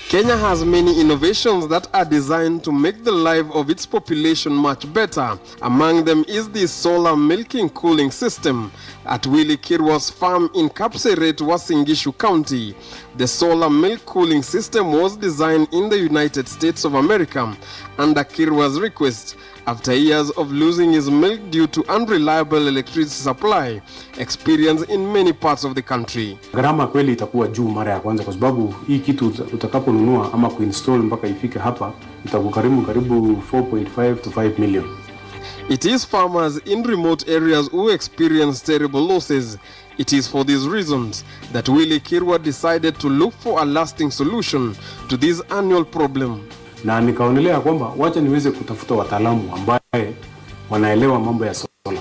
Kenya has many innovations that are designed to make the life of its population much better. Among them is the solar milking cooling system at Willie Kirwa's farm in Kapseret, Uasin Gishu County. The solar milk cooling system was designed in the United States of America under Kirwa's request after years of losing his milk due to unreliable electricity supply experienced in many parts of the country. Gharama kweli itakuwa juu mara ya kwanza kwa sababu hii kitu utakaponunua ama kuinstall mpaka ifike hapa itakugharimu karibu 4.5 to 5 million. It is farmers in remote areas who experience terrible losses. It is for these reasons that Willie Kirwa decided to look for a lasting solution to this annual problem. Na nikaonelea kwamba wacha niweze kutafuta wataalamu ambaye wanaelewa mambo ya sola.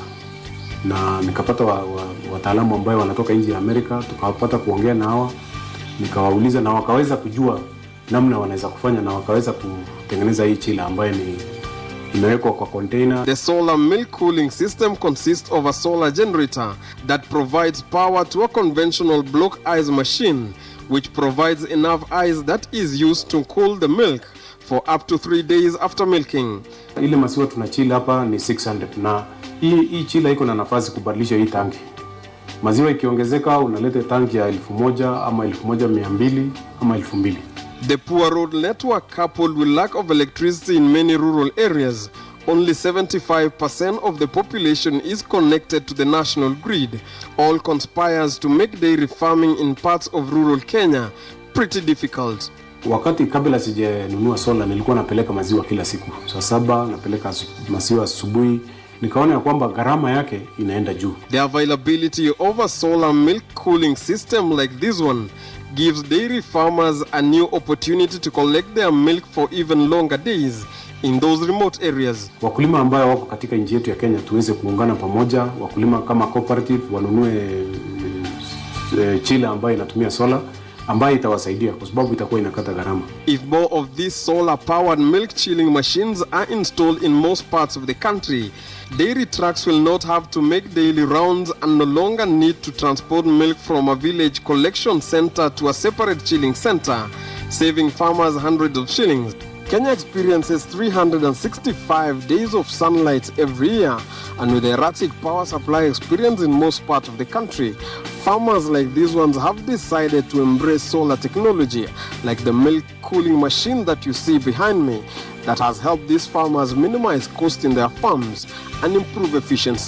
Na nikapata wataalamu ambaye wanatoka nje ya Amerika, tukapata kuongea na hawa, nikawauliza na wakaweza kujua namna wanaweza kufanya na wakaweza kutengeneza hii chila ambaye ni imewekwa kwa container. The solar milk cooling system consists of a solar generator that provides power to a conventional block ice machine which provides enough ice that is used to cool the milk for up to 3 days after milking. Ile maziwa tunachila hapa ni 600 na hii chila iko na nafasi kubadilisha hii tanki. Maziwa ikiongezeka unaleta tanki ya 1000 ama 1200 ama 2000. The poor road network coupled with lack of electricity in many rural areas, only 75% of the population is connected to the national grid, all conspires to make dairy farming in parts of rural Kenya pretty difficult. Wakati kabla sijanunua sola nilikuwa napeleka maziwa kila siku. Saa 7 napeleka maziwa asubuhi. Nikaona kwamba gharama yake inaenda juu. The availability of a solar milk cooling system like this one gives dairy farmers a new opportunity to collect their milk for even longer days in those remote areas. Wakulima ambao wako katika nchi yetu ya Kenya tuweze kuungana pamoja, wakulima kama cooperative wanunue chila ambayo inatumia sola ambayo itawasaidia kwa sababu itakuwa inakata gharama. If more of these solar powered milk chilling machines are installed in most parts of the country, dairy trucks will not have to make daily rounds and no longer need to transport milk from a village collection center to a separate chilling center, saving farmers hundreds of shillings. Kenya experiences 365 days of sunlight every year, and with erratic power supply experience in most parts of the country, farmers like these ones have decided to embrace solar technology, like the milk cooling machine that you see behind me, that has helped these farmers minimize cost in their farms and improve efficiency.